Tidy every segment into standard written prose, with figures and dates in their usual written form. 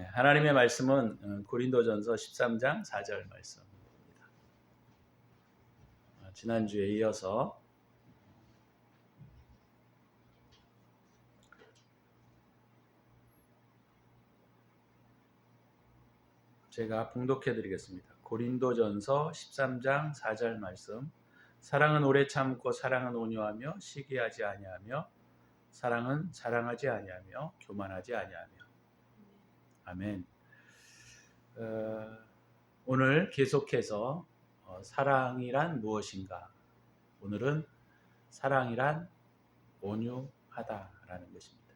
하나님의 말씀은 고린도전서 13장 4절 말씀입니다. 지난주에 이어서 제가 봉독해 드리겠습니다. 고린도전서 13장 4절 말씀. 사랑은 오래 참고 사랑은 온유하며 시기하지 아니하며 사랑은 자랑하지 아니하며 교만하지 아니하며. 아멘. 오늘 계속해서 사랑이란 무엇인가? 오늘은 사랑이란 온유하다라는 것입니다.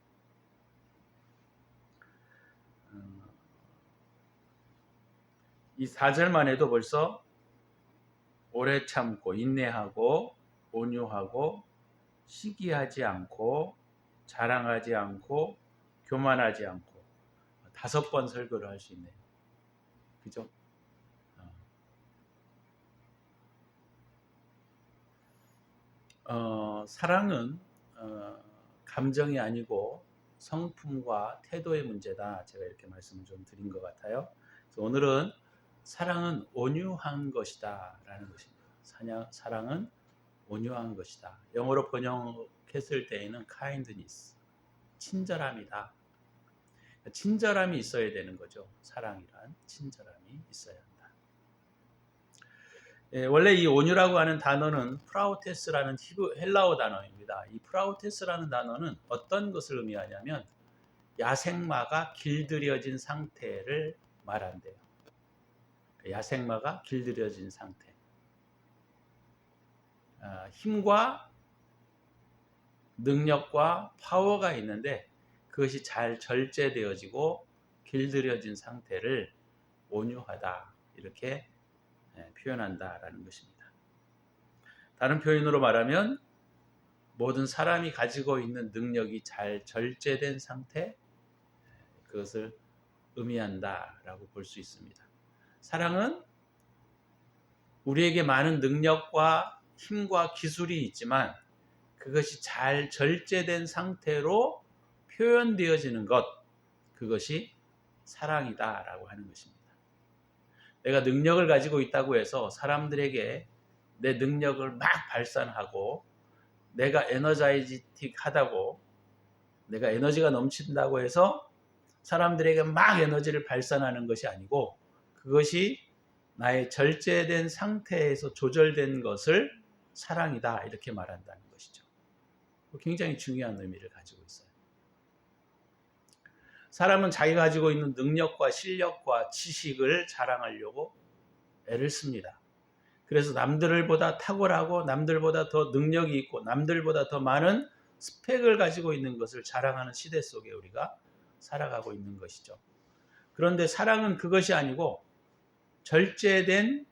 이 4절만 해도 벌써 오래 참고 인내하고 온유하고 시기하지 않고 자랑하지 않고 교만하지 않고 5번 설교를 할 수 있네요. 그죠? 사랑은 감정이 아니고 성품과 태도의 문제다. 제가 이렇게 말씀을 좀 드린 것 같아요. 그래서 오늘은 사랑은 온유한 것이다 라는 것입니다. 사랑은 온유한 것이다. 영어로 번역했을 때에는 kindness, 친절함이다. 친절함이 있어야 되는 거죠. 사랑이란 친절함이 있어야 한다. 원래 이 온유라고 하는 단어는 프라우테스라는 헬라어 단어입니다. 이 프라우테스라는 단어는 어떤 것을 의미하냐면 야생마가 길들여진 상태를 말한대요. 야생마가 길들여진 상태. 힘과 능력과 파워가 있는데 그것이 잘 절제되어지고 길들여진 상태를 온유하다 이렇게 표현한다라는 것입니다. 다른 표현으로 말하면 모든 사람이 가지고 있는 능력이 잘 절제된 상태, 그것을 의미한다라고 볼 수 있습니다. 사랑은 우리에게 많은 능력과 힘과 기술이 있지만 그것이 잘 절제된 상태로 표현되어지는 것, 그것이 사랑이다라고 하는 것입니다. 내가 능력을 가지고 있다고 해서 사람들에게 내 능력을 막 발산하고 내가 에너자이틱하다고 내가 에너지가 넘친다고 해서 사람들에게 막 에너지를 발산하는 것이 아니고 그것이 나의 절제된 상태에서 조절된 것을 사랑이다 이렇게 말한다는 것이죠. 굉장히 중요한 의미를 가지고 있어요. 사람은 자기가 가지고 있는 능력과 실력과 지식을 자랑하려고 애를 씁니다. 그래서 남들보다 탁월하고 남들보다 더 능력이 있고 남들보다 더 많은 스펙을 가지고 있는 것을 자랑하는 시대 속에 우리가 살아가고 있는 것이죠. 그런데 사랑은 그것이 아니고 절제된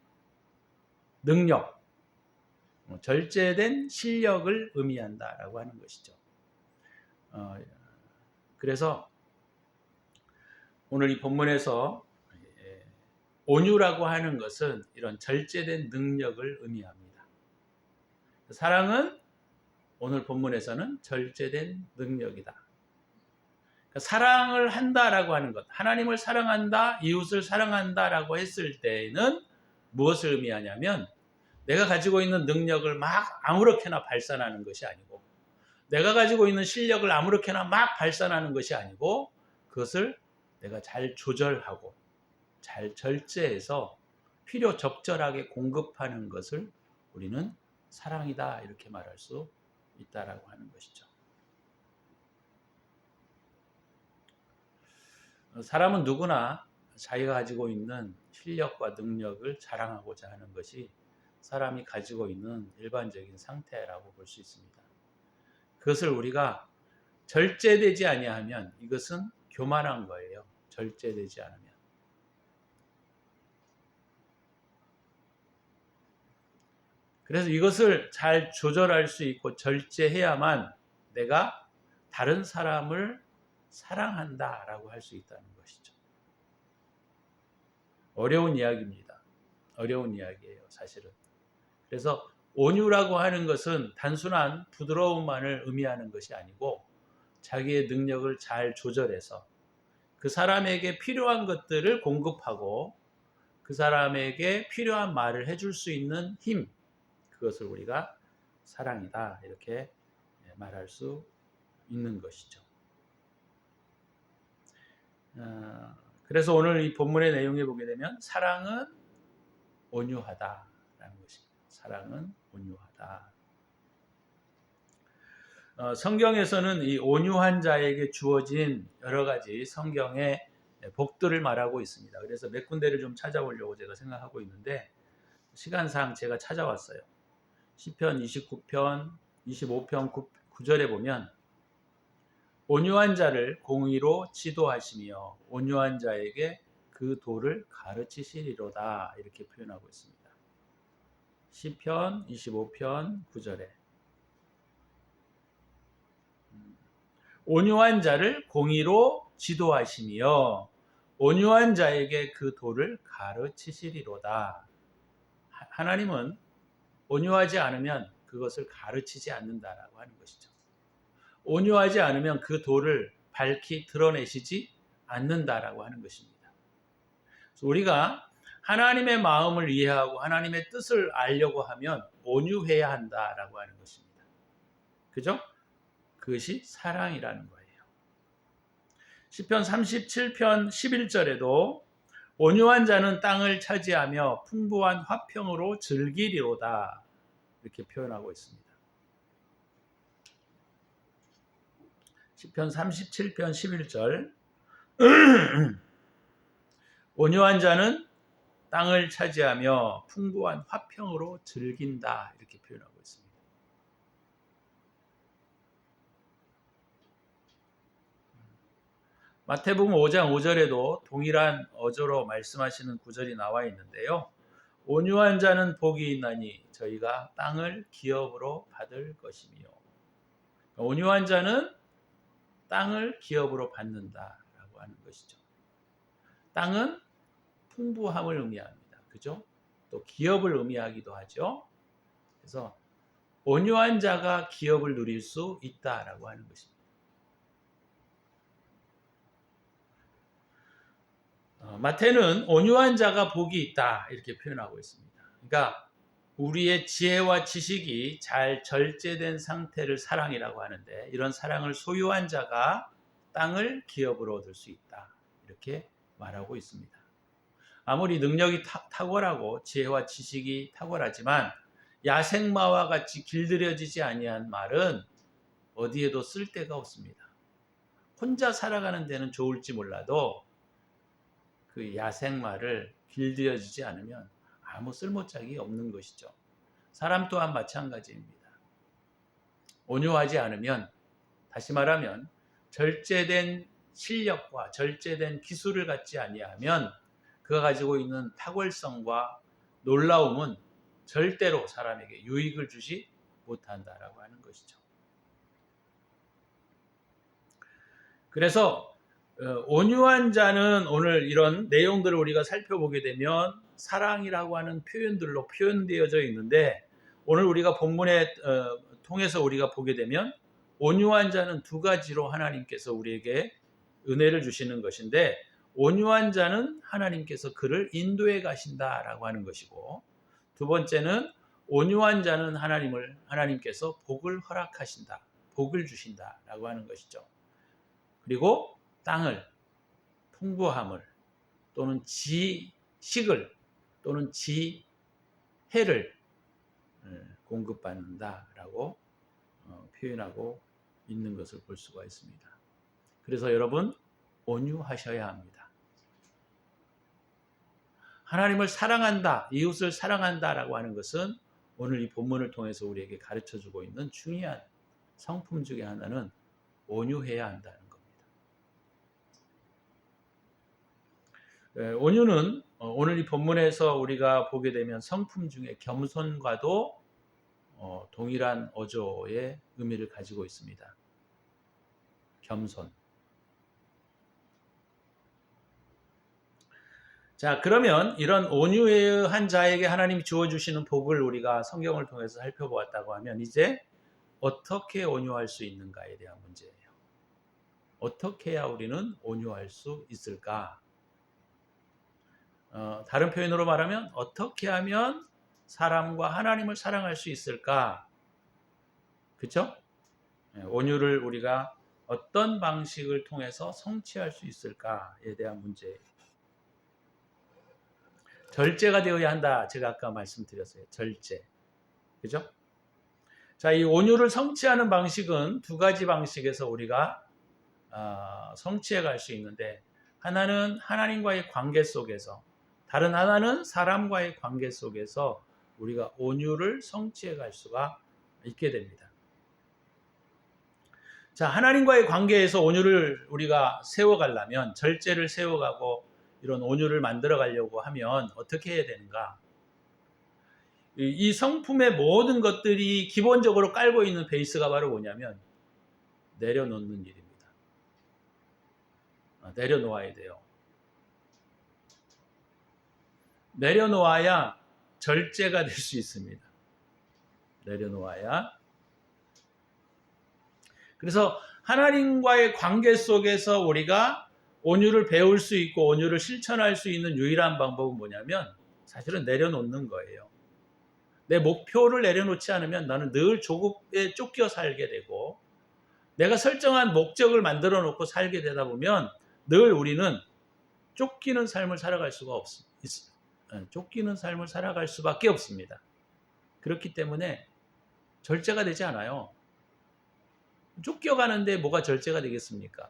능력, 절제된 실력을 의미한다라고 하는 것이죠. 그래서 오늘 이 본문에서 온유라고 하는 것은 이런 절제된 능력을 의미합니다. 사랑은 오늘 본문에서는 절제된 능력이다. 사랑을 한다라고 하는 것, 하나님을 사랑한다, 이웃을 사랑한다라고 했을 때는 무엇을 의미하냐면 내가 가지고 있는 능력을 막 아무렇게나 발산하는 것이 아니고 내가 가지고 있는 실력을 아무렇게나 막 발산하는 것이 아니고 그것을 내가 잘 조절하고 잘 절제해서 필요 적절하게 공급하는 것을 우리는 사랑이다 이렇게 말할 수 있다라고 하는 것이죠. 사람은 누구나 자기가 가지고 있는 실력과 능력을 자랑하고자 하는 것이 사람이 가지고 있는 일반적인 상태라고 볼 수 있습니다. 그것을 우리가 절제되지 아니하면 이것은 교만한 거예요. 절제되지 않으면. 그래서 이것을 잘 조절할 수 있고 절제해야만 내가 다른 사람을 사랑한다라고 할 수 있다는 것이죠. 어려운 이야기입니다. 어려운 이야기예요, 사실은. 그래서 온유라고 하는 것은 단순한 부드러움만을 의미하는 것이 아니고 자기의 능력을 잘 조절해서 그 사람에게 필요한 것들을 공급하고 그 사람에게 필요한 말을 해줄 수 있는 힘, 그것을 우리가 사랑이다 이렇게 말할 수 있는 것이죠. 그래서 오늘 이 본문의 내용에 보게 되면 사랑은 온유하다라는 것입니다. 사랑은 온유하다. 성경에서는 이 온유한 자에게 주어진 여러 가지 성경의 복들을 말하고 있습니다. 그래서 몇 군데를 좀 찾아보려고 제가 생각하고 있는데 시간상 제가 찾아왔어요. 시편 29편, 25편 9절에 보면 온유한 자를 공의로 지도하시며 온유한 자에게 그 도를 가르치시리로다 이렇게 표현하고 있습니다. 시편 25편 9절에 온유한 자를 공의로 지도하시며 온유한 자에게 그 도를 가르치시리로다. 하나님은 온유하지 않으면 그것을 가르치지 않는다라고 하는 것이죠. 온유하지 않으면 그 도를 밝히 드러내시지 않는다라고 하는 것입니다. 그래서 우리가 하나님의 마음을 이해하고 하나님의 뜻을 알려고 하면 온유해야 한다라고 하는 것입니다. 그죠? 그것이 사랑이라는 거예요. 시편 37편 11절에도 온유한 자는 땅을 차지하며 풍부한 화평으로 즐기리로다 이렇게 표현하고 있습니다. 시편 37편 11절 온유한 자는 땅을 차지하며 풍부한 화평으로 즐긴다 이렇게 표현하고 있습니다. 마태복음 5장 5절에도 동일한 어조로 말씀하시는 구절이 나와 있는데요. 온유한 자는 복이 있나니 저희가 땅을 기업으로 받을 것이며 온유한 자는 땅을 기업으로 받는다라고 하는 것이죠. 땅은 풍부함을 의미합니다. 그죠? 또 기업을 의미하기도 하죠. 그래서 온유한 자가 기업을 누릴 수 있다라고 하는 것입니다. 마태는 온유한 자가 복이 있다 이렇게 표현하고 있습니다. 그러니까 우리의 지혜와 지식이 잘 절제된 상태를 사랑이라고 하는데 이런 사랑을 소유한 자가 땅을 기업으로 얻을 수 있다 이렇게 말하고 있습니다. 아무리 능력이 탁월하고 지혜와 지식이 탁월하지만 야생마와 같이 길들여지지 아니한 말은 어디에도 쓸데가 없습니다. 혼자 살아가는 데는 좋을지 몰라도 그 야생마를 길들여지지 않으면 아무 쓸모짝이 없는 것이죠. 사람 또한 마찬가지입니다. 온유하지 않으면 다시 말하면 절제된 실력과 절제된 기술을 갖지 아니하면 그가 가지고 있는 탁월성과 놀라움은 절대로 사람에게 유익을 주지 못한다라고 하는 것이죠. 그래서 온유한 자는 오늘 이런 내용들을 우리가 살펴보게 되면 사랑이라고 하는 표현들로 표현되어져 있는데 오늘 우리가 본문에 통해서 우리가 보게 되면 온유한 자는 두 가지로 하나님께서 우리에게 은혜를 주시는 것인데 온유한 자는 하나님께서 그를 인도해 가신다라고 하는 것이고 두 번째는 온유한 자는 하나님께서 복을 허락하신다, 복을 주신다라고 하는 것이죠. 그리고 땅을, 풍부함을 또는 지식을 또는 지혜를 공급받는다라고 표현하고 있는 것을 볼 수가 있습니다. 그래서 여러분 온유하셔야 합니다. 하나님을 사랑한다, 이웃을 사랑한다라고 하는 것은 오늘 이 본문을 통해서 우리에게 가르쳐주고 있는 중요한 성품 중에 하나는 온유해야 한다는 겁니다. 온유는 오늘 이 본문에서 우리가 보게 되면 성품 중에 겸손과도 동일한 어조의 의미를 가지고 있습니다. 겸손. 자, 그러면 이런 온유한 자에게 하나님이 주어주시는 복을 우리가 성경을 통해서 살펴보았다고 하면 이제 어떻게 온유할 수 있는가에 대한 문제예요. 어떻게 해야 우리는 온유할 수 있을까? 다른 표현으로 말하면 어떻게 하면 사람과 하나님을 사랑할 수 있을까? 그렇죠? 온유를 우리가 어떤 방식을 통해서 성취할 수 있을까에 대한 문제. 절제가 되어야 한다. 제가 아까 말씀드렸어요. 절제. 그죠? 자, 이 온유를 성취하는 방식은 두 가지 방식에서 우리가 성취해 갈 수 있는데, 하나는 하나님과의 관계 속에서, 다른 하나는 사람과의 관계 속에서 우리가 온유를 성취해 갈 수가 있게 됩니다. 자, 하나님과의 관계에서 온유를 우리가 세워가려면, 절제를 세워가고 이런 온유를 만들어 가려고 하면 어떻게 해야 되는가? 이 성품의 모든 것들이 기본적으로 깔고 있는 베이스가 바로 뭐냐면 내려놓는 일입니다. 내려놓아야 돼요. 내려놓아야 절제가 될 수 있습니다. 내려놓아야. 그래서 하나님과의 관계 속에서 우리가 온유를 배울 수 있고 온유를 실천할 수 있는 유일한 방법은 뭐냐면 사실은 내려놓는 거예요. 내 목표를 내려놓지 않으면 나는 늘 조급에 쫓겨 살게 되고, 내가 설정한 목적을 만들어 놓고 살게 되다 보면 늘 우리는 쫓기는 삶을 살아갈 수가 없습니다. 쫓기는 삶을 살아갈 수밖에 없습니다. 그렇기 때문에 절제가 되지 않아요. 쫓겨가는데 뭐가 절제가 되겠습니까?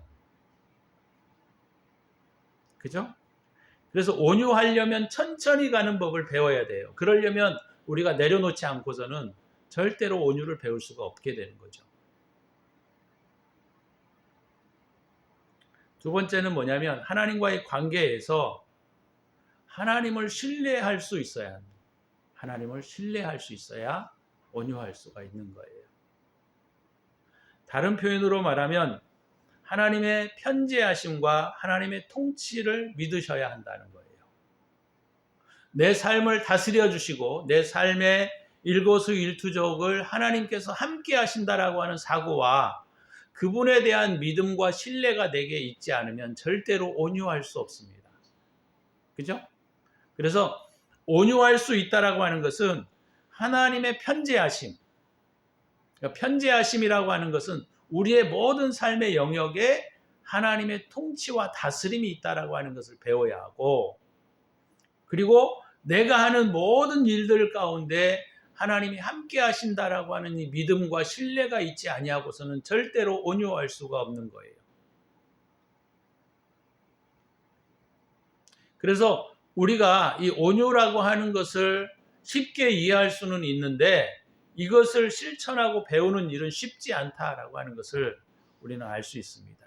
그죠? 그래서 온유하려면 천천히 가는 법을 배워야 돼요. 그러려면 우리가 내려놓지 않고서는 절대로 온유를 배울 수가 없게 되는 거죠. 두 번째는 뭐냐면 하나님과의 관계에서 하나님을 신뢰할 수 있어야 합니다. 하나님을 신뢰할 수 있어야 온유할 수가 있는 거예요. 다른 표현으로 말하면 하나님의 편재하심과 하나님의 통치를 믿으셔야 한다는 거예요. 내 삶을 다스려 주시고 내 삶의 일거수일투족을 하나님께서 함께 하신다라고 하는 사고와 그분에 대한 믿음과 신뢰가 내게 있지 않으면 절대로 온유할 수 없습니다. 그죠? 그래서 온유할 수 있다라고 하는 것은 하나님의 편재하심. 그러니까 편재하심이라고 하는 것은 우리의 모든 삶의 영역에 하나님의 통치와 다스림이 있다라고 하는 것을 배워야 하고, 그리고 내가 하는 모든 일들 가운데 하나님이 함께 하신다라고 하는 이 믿음과 신뢰가 있지 아니하고서는 절대로 온유할 수가 없는 거예요. 그래서 우리가 이 온유라고 하는 것을 쉽게 이해할 수는 있는데 이것을 실천하고 배우는 일은 쉽지 않다라고 하는 것을 우리는 알 수 있습니다.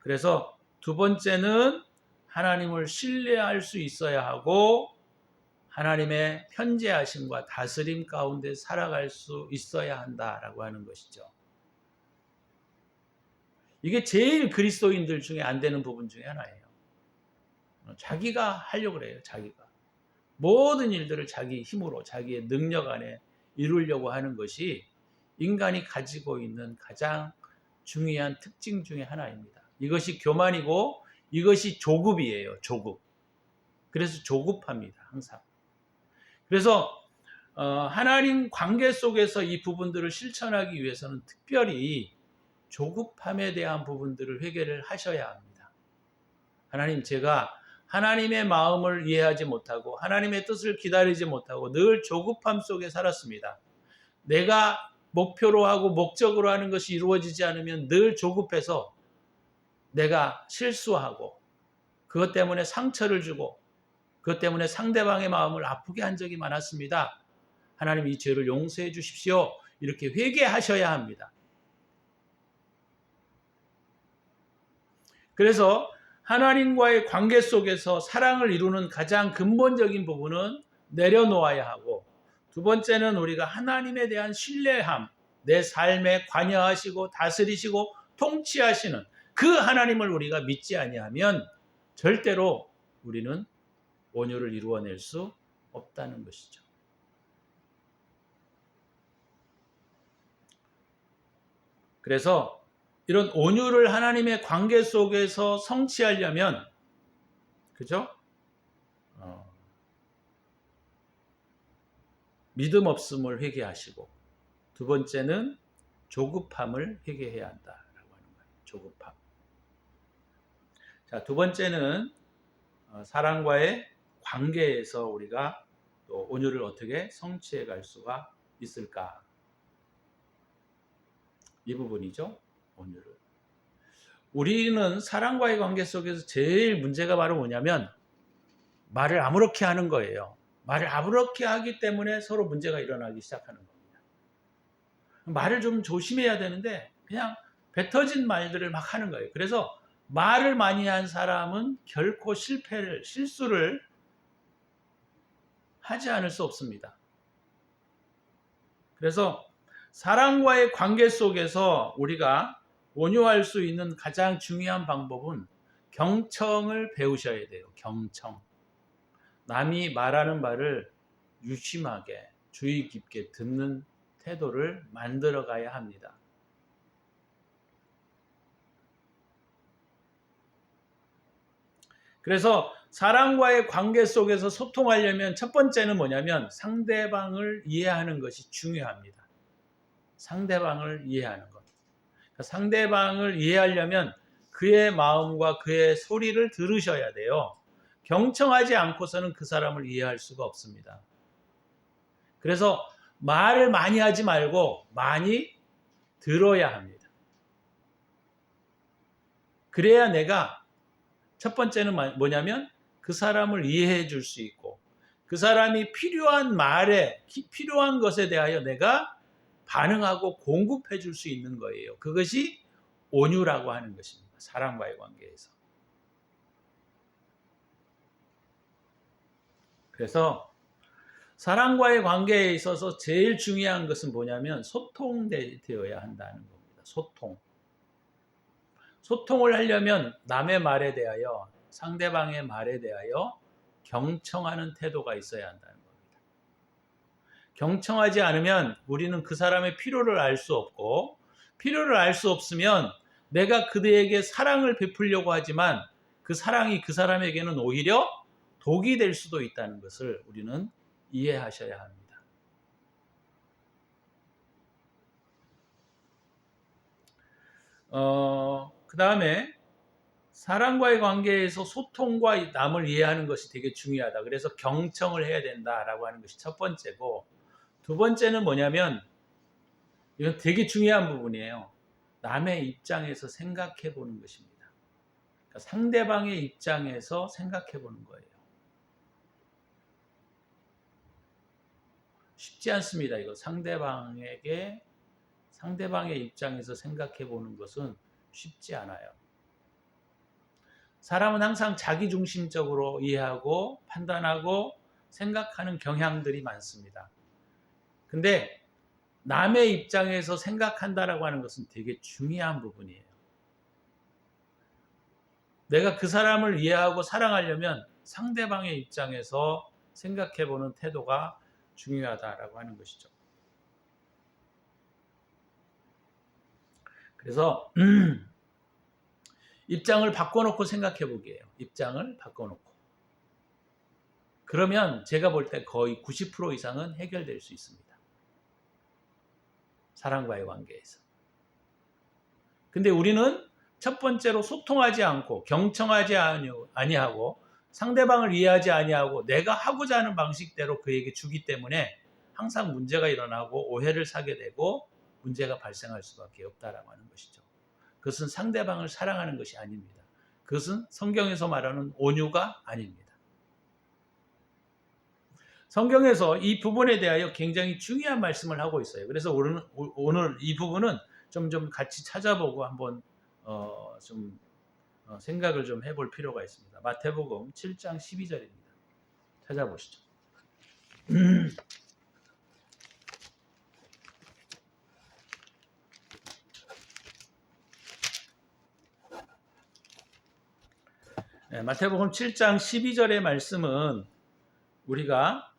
그래서 두 번째는 하나님을 신뢰할 수 있어야 하고 하나님의 편재하심과 다스림 가운데 살아갈 수 있어야 한다라고 하는 것이죠. 이게 제일 그리스도인들 중에 안 되는 부분 중에 하나예요. 자기가 하려고 그래요. 자기가. 모든 일들을 자기 힘으로 자기의 능력 안에 이루려고 하는 것이 인간이 가지고 있는 가장 중요한 특징 중에 하나입니다. 이것이 교만이고 이것이 조급이에요. 조급. 그래서 조급합니다. 항상. 그래서 하나님 관계 속에서 이 부분들을 실천하기 위해서는 특별히 조급함에 대한 부분들을 회개를 하셔야 합니다. 하나님, 제가 하나님의 마음을 이해하지 못하고 하나님의 뜻을 기다리지 못하고 늘 조급함 속에 살았습니다. 내가 목표로 하고 목적으로 하는 것이 이루어지지 않으면 늘 조급해서 내가 실수하고 그것 때문에 상처를 주고 그것 때문에 상대방의 마음을 아프게 한 적이 많았습니다. 하나님, 이 죄를 용서해 주십시오. 이렇게 회개하셔야 합니다. 그래서 하나님과의 관계 속에서 사랑을 이루는 가장 근본적인 부분은 내려놓아야 하고, 두 번째는 우리가 하나님에 대한 신뢰함, 내 삶에 관여하시고 다스리시고 통치하시는 그 하나님을 우리가 믿지 아니하면 절대로 우리는 온유를 이루어낼 수 없다는 것이죠. 그래서 이런 온유를 하나님의 관계 속에서 성취하려면, 그죠? 믿음 없음을 회개하시고, 두 번째는 조급함을 회개해야 한다라고 하는 거예요. 조급함. 자, 두 번째는 사랑과의 관계에서 우리가 또 온유를 어떻게 성취해 갈 수가 있을까? 이 부분이죠. 온유를. 우리는 사랑과의 관계 속에서 제일 문제가 바로 뭐냐면 말을 아무렇게 하는 거예요. 말을 아무렇게 하기 때문에 서로 문제가 일어나기 시작하는 겁니다. 말을 좀 조심해야 되는데 그냥 뱉어진 말들을 막 하는 거예요. 그래서 말을 많이 한 사람은 결코 실수를 하지 않을 수 없습니다. 그래서 사랑과의 관계 속에서 우리가 온유할 수 있는 가장 중요한 방법은 경청을 배우셔야 돼요. 경청. 남이 말하는 말을 유심하게 주의 깊게 듣는 태도를 만들어 가야 합니다. 그래서 사랑과의 관계 속에서 소통하려면 첫 번째는 뭐냐면 상대방을 이해하는 것이 중요합니다. 상대방을 이해하는 것. 그러니까 상대방을 이해하려면 그의 마음과 그의 소리를 들으셔야 돼요. 경청하지 않고서는 그 사람을 이해할 수가 없습니다. 그래서 말을 많이 하지 말고 많이 들어야 합니다. 그래야 내가 첫 번째는 뭐냐면 그 사람을 이해해 줄 수 있고 그 사람이 필요한 말에 필요한 것에 대하여 내가 반응하고 공급해 줄 수 있는 거예요. 그것이 온유라고 하는 것입니다. 사람과의 관계에서. 그래서 사람과의 관계에 있어서 제일 중요한 것은 뭐냐면 소통되어야 한다는 겁니다. 소통. 소통을 하려면 남의 말에 대하여 상대방의 말에 대하여 경청하는 태도가 있어야 한다는 겁니다. 경청하지 않으면 우리는 그 사람의 필요를 알 수 없고 필요를 알 수 없으면 내가 그들에게 사랑을 베풀려고 하지만 그 사랑이 그 사람에게는 오히려 독이 될 수도 있다는 것을 우리는 이해하셔야 합니다. 그 다음에 사람과의 관계에서 소통과 남을 이해하는 것이 되게 중요하다. 그래서 경청을 해야 된다라고 하는 것이 첫 번째고, 두 번째는 뭐냐면 이건 되게 중요한 부분이에요. 남의 입장에서 생각해 보는 것입니다. 그러니까 상대방의 입장에서 생각해 보는 거예요. 쉽지 않습니다. 이거 상대방의 입장에서 생각해 보는 것은 쉽지 않아요. 사람은 항상 자기중심적으로 이해하고 판단하고 생각하는 경향들이 많습니다. 근데 남의 입장에서 생각한다라고 하는 것은 되게 중요한 부분이에요. 내가 그 사람을 이해하고 사랑하려면 상대방의 입장에서 생각해 보는 태도가 중요하다라고 하는 것이죠. 그래서 입장을 바꿔놓고 생각해 보기예요. 입장을 바꿔놓고. 그러면 제가 볼 때 거의 90% 이상은 해결될 수 있습니다. 사람과의 관계에서. 근데 우리는 첫 번째로 소통하지 않고 경청하지 아니하고 상대방을 이해하지 아니하고 내가 하고자 하는 방식대로 그에게 주기 때문에 항상 문제가 일어나고 오해를 사게 되고 문제가 발생할 수밖에 없다라고 하는 것이죠. 그것은 상대방을 사랑하는 것이 아닙니다. 그것은 성경에서 말하는 온유가 아닙니다. 성경에서 이 부분에 대하여 굉장히 중요한 말씀을 하고 있어요. 그래서 오늘 이 부분은 좀 같이 찾아보고 한번 생각을 좀 해볼 필요가 있습니다. 마태복음 7장 12절입니다. 찾아보시죠. 네, 마태복음 7장 12절의 말씀은 우리가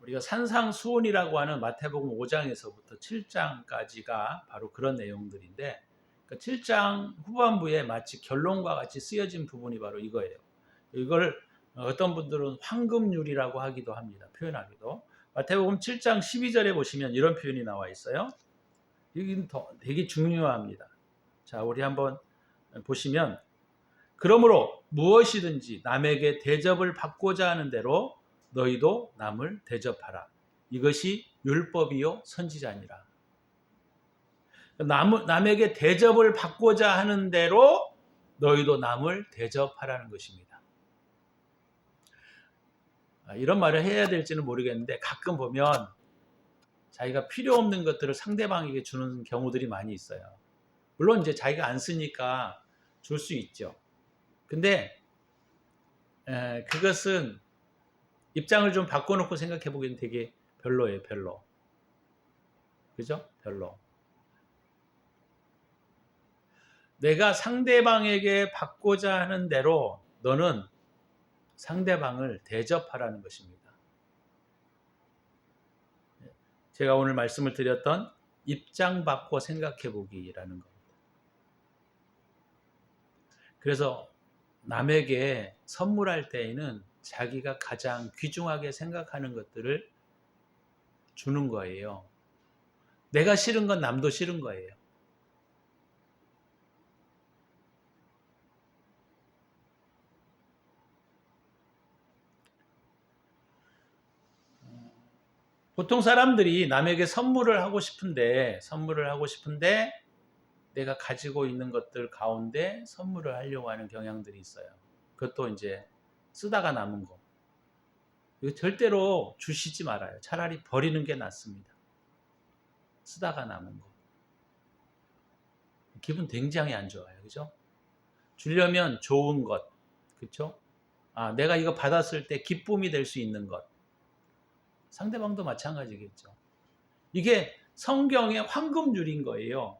우리가 산상수훈이라고 하는 마태복음 5장에서부터 7장까지가 바로 그런 내용들인데, 그러니까 7장 후반부에 마치 결론과 같이 쓰여진 부분이 바로 이거예요. 이걸 어떤 분들은 황금률이라고 하기도 합니다. 표현하기도. 마태복음 7장 12절에 보시면 이런 표현이 나와 있어요. 이게 되게 중요합니다. 자, 우리 한번 보시면, 그러므로 무엇이든지 남에게 대접을 받고자 하는 대로 너희도 남을 대접하라. 이것이 율법이요 선지자니라. 남에게 대접을 받고자 하는 대로 너희도 남을 대접하라는 것입니다. 이런 말을 해야 될지는 모르겠는데, 가끔 보면 자기가 필요 없는 것들을 상대방에게 주는 경우들이 많이 있어요. 물론 이제 자기가 안 쓰니까 줄 수 있죠. 근데 그것은 입장을 좀 바꿔놓고 생각해 보기엔 되게 별로예요. 별로. 그죠? 별로. 내가 상대방에게 받고자 하는 대로 너는 상대방을 대접하라는 것입니다. 제가 오늘 말씀을 드렸던 입장 바꿔 생각해 보기라는 겁니다. 그래서 남에게 선물할 때에는 자기가 가장 귀중하게 생각하는 것들을 주는 거예요. 내가 싫은 건 남도 싫은 거예요. 보통 사람들이 남에게 선물을 하고 싶은데 내가 가지고 있는 것들 가운데 선물을 하려고 하는 경향들이 있어요. 그것도 이제 쓰다가 남은 거. 이거 절대로 주시지 말아요. 차라리 버리는 게 낫습니다. 쓰다가 남은 거. 기분 굉장히 안 좋아요. 그죠? 주려면 좋은 것. 그렇죠? 내가 이거 받았을 때 기쁨이 될 수 있는 것. 상대방도 마찬가지겠죠. 이게 성경의 황금률인 거예요.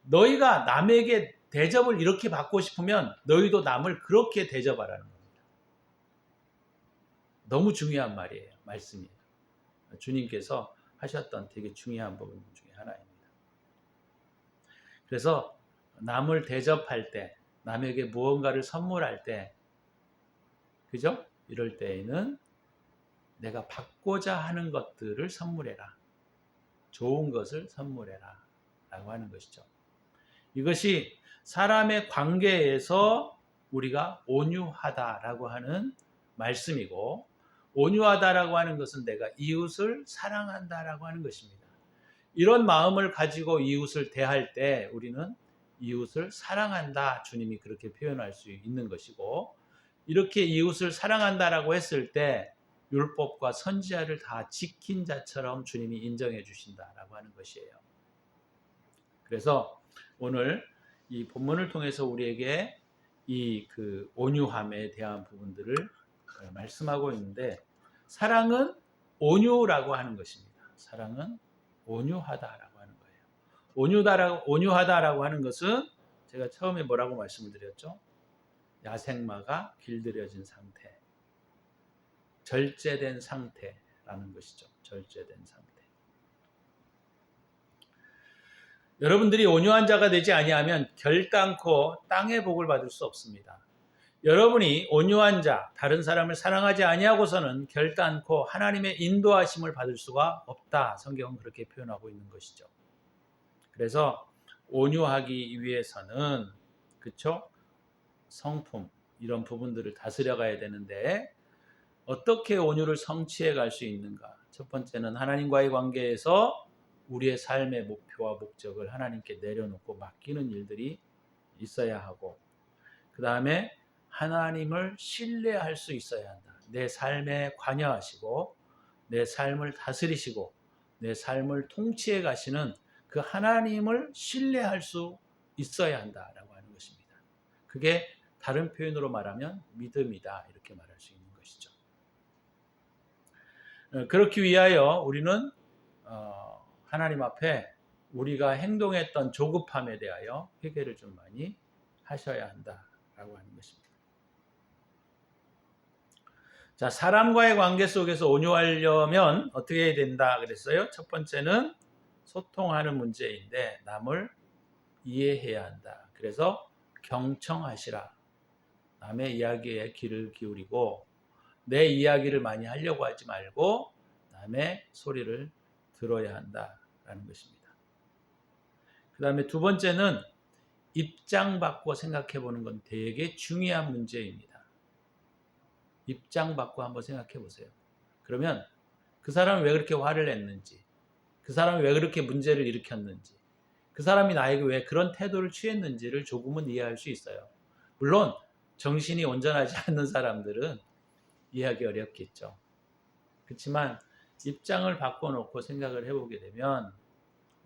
너희가 남에게 대접을 이렇게 받고 싶으면 너희도 남을 그렇게 대접하라는 겁니다. 너무 중요한 말이에요. 말씀이에요. 주님께서 하셨던 되게 중요한 부분 중에 하나입니다. 그래서 남을 대접할 때, 남에게 무언가를 선물할 때, 그죠? 이럴 때에는 내가 받고자 하는 것들을 선물해라. 좋은 것을 선물해라. 라고 하는 것이죠. 이것이 사람의 관계에서 우리가 온유하다라고 하는 말씀이고, 온유하다라고 하는 것은 내가 이웃을 사랑한다라고 하는 것입니다. 이런 마음을 가지고 이웃을 대할 때 우리는 이웃을 사랑한다. 주님이 그렇게 표현할 수 있는 것이고, 이렇게 이웃을 사랑한다라고 했을 때 율법과 선지자를 다 지킨 자처럼 주님이 인정해 주신다라고 하는 것이에요. 그래서 오늘 이 본문을 통해서 우리에게 이 온유함에 대한 부분들을 말씀하고 있는데, 사랑은 온유라고 하는 것입니다. 사랑은 온유하다라고 하는 거예요. 온유하다라고 하는 것은 제가 처음에 뭐라고 말씀을 드렸죠? 야생마가 길들여진 상태, 절제된 상태라는 것이죠. 절제된 상태. 여러분들이 온유한 자가 되지 아니하면 결단코 땅의 복을 받을 수 없습니다. 여러분이 온유한 자, 다른 사람을 사랑하지 아니하고서는 결단코 하나님의 인도하심을 받을 수가 없다. 성경은 그렇게 표현하고 있는 것이죠. 그래서 온유하기 위해서는, 그렇죠? 성품, 이런 부분들을 다스려 가야 되는데, 어떻게 온유를 성취해 갈 수 있는가? 첫 번째는 하나님과의 관계에서 우리의 삶의 목표와 목적을 하나님께 내려놓고 맡기는 일들이 있어야 하고, 그 다음에 하나님을 신뢰할 수 있어야 한다. 내 삶에 관여하시고 내 삶을 다스리시고 내 삶을 통치해 가시는 그 하나님을 신뢰할 수 있어야 한다라고 하는 것입니다. 그게 다른 표현으로 말하면 믿음이다, 이렇게 말할 수 있는 것이죠. 그렇기 위하여 우리는 하나님 앞에 우리가 행동했던 조급함에 대하여 회개를 좀 많이 하셔야 한다라고 하는 것입니다. 자, 사람과의 관계 속에서 온유하려면 어떻게 해야 된다 그랬어요? 첫 번째는 소통하는 문제인데 남을 이해해야 한다. 그래서 경청하시라. 남의 이야기에 귀를 기울이고 내 이야기를 많이 하려고 하지 말고 남의 소리를 들어야 한다라는 것입니다. 그 다음에 두 번째는 입장 바꿔 생각해 보는 건 되게 중요한 문제입니다. 입장 바꿔 한번 생각해 보세요. 그러면 그 사람이 왜 그렇게 화를 냈는지, 그 사람이 왜 그렇게 문제를 일으켰는지, 그 사람이 나에게 왜 그런 태도를 취했는지를 조금은 이해할 수 있어요. 물론 정신이 온전하지 않는 사람들은 이해하기 어렵겠죠. 그렇지만 입장을 바꿔놓고 생각을 해보게 되면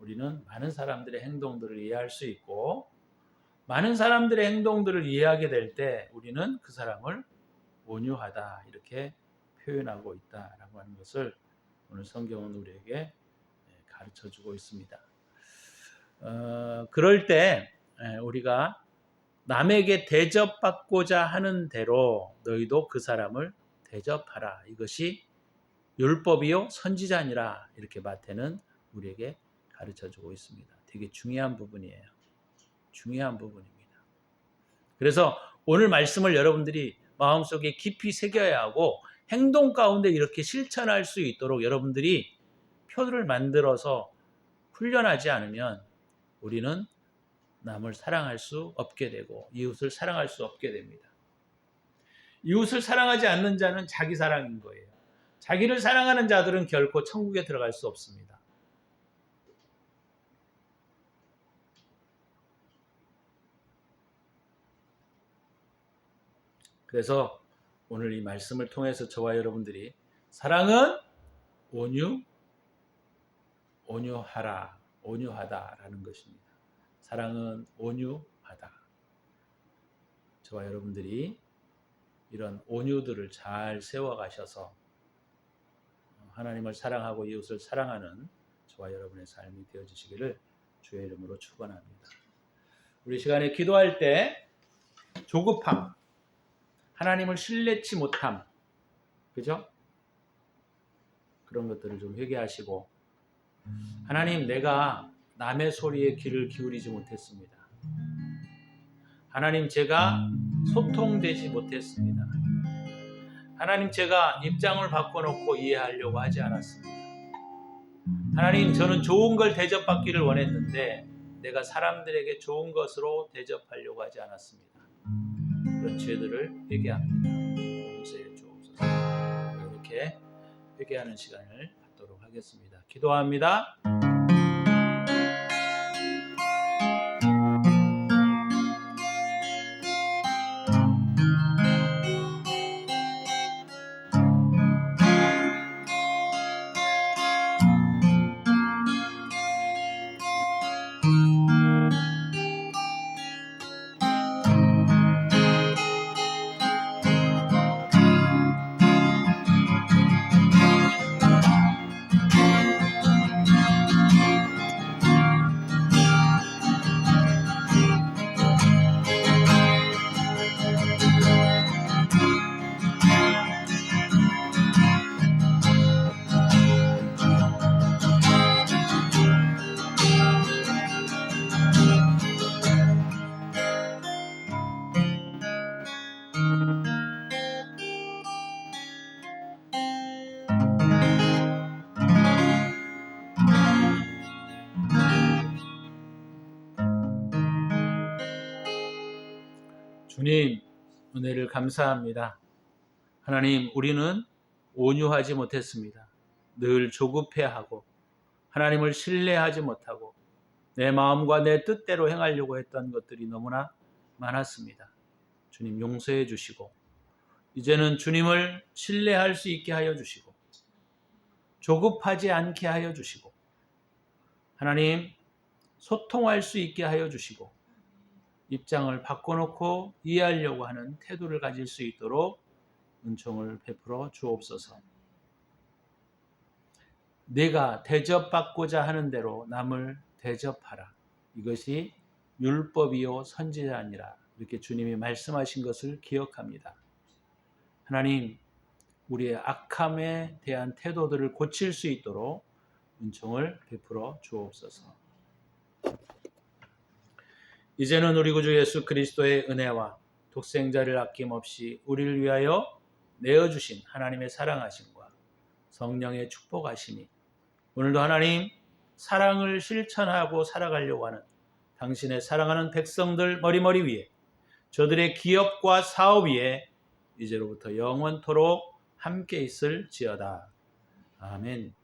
우리는 많은 사람들의 행동들을 이해할 수 있고 많은 사람들의 행동들을 이해하게 될 때 우리는 그 사람을 온유하다 이렇게 표현하고 있다라고 하는 것을 오늘 성경은 우리에게 가르쳐주고 있습니다. 그럴 때 우리가 남에게 대접받고자 하는 대로 너희도 그 사람을 대접하라. 이것이 율법이요 선지자니라. 이렇게 마태는 우리에게 가르쳐주고 있습니다. 되게 중요한 부분이에요. 중요한 부분입니다. 그래서 오늘 말씀을 여러분들이 마음속에 깊이 새겨야 하고 행동 가운데 이렇게 실천할 수 있도록 여러분들이 표를 만들어서 훈련하지 않으면 우리는 남을 사랑할 수 없게 되고 이웃을 사랑할 수 없게 됩니다. 이웃을 사랑하지 않는 자는 자기 사랑인 거예요. 자기를 사랑하는 자들은 결코 천국에 들어갈 수 없습니다. 그래서 오늘 이 말씀을 통해서 저와 여러분들이 사랑은 온유하라, 온유하다라는 것입니다. 사랑은 온유하다. 저와 여러분들이 이런 온유들을 잘 세워가셔서 하나님을 사랑하고 이웃을 사랑하는 저와 여러분의 삶이 되어주시기를 주의 이름으로 축원합니다. 우리 시간에 기도할 때 조급함, 하나님을 신뢰치 못함, 그죠? 그런 것들을 좀 회개하시고 하나님 내가 남의 소리에 귀를 기울이지 못했습니다. 하나님 제가 소통되지 못했습니다. 하나님 제가 입장을 바꿔놓고 이해하려고 하지 않았습니다. 하나님 저는 좋은 걸 대접받기를 원했는데 내가 사람들에게 좋은 것으로 대접하려고 하지 않았습니다. 그런 죄들을 회개합니다. 용서해 주옵소서. 이렇게 회개하는 시간을 갖도록 하겠습니다. 기도합니다. 주님, 은혜를 감사합니다. 하나님, 우리는 온유하지 못했습니다. 늘 조급해하고 하나님을 신뢰하지 못하고 내 마음과 내 뜻대로 행하려고 했던 것들이 너무나 많았습니다. 주님 용서해 주시고 이제는 주님을 신뢰할 수 있게 하여 주시고 조급하지 않게 하여 주시고 하나님 소통할 수 있게 하여 주시고 입장을 바꿔놓고 이해하려고 하는 태도를 가질 수 있도록 은총을 베풀어 주옵소서. 내가 대접받고자 하는 대로 남을 대접하라. 이것이 율법이요 선지자니라. 이렇게 주님이 말씀하신 것을 기억합니다. 하나님, 우리의 악함에 대한 태도들을 고칠 수 있도록 은총을 베풀어 주옵소서. 이제는 우리 구주 예수 그리스도의 은혜와 독생자를 아낌없이 우리를 위하여 내어주신 하나님의 사랑하심과 성령의 축복하심이 오늘도 하나님 사랑을 실천하고 살아가려고 하는 당신의 사랑하는 백성들 머리머리 위에 저들의 기업과 사업 위에 이제로부터 영원토록 함께 있을지어다. 아멘.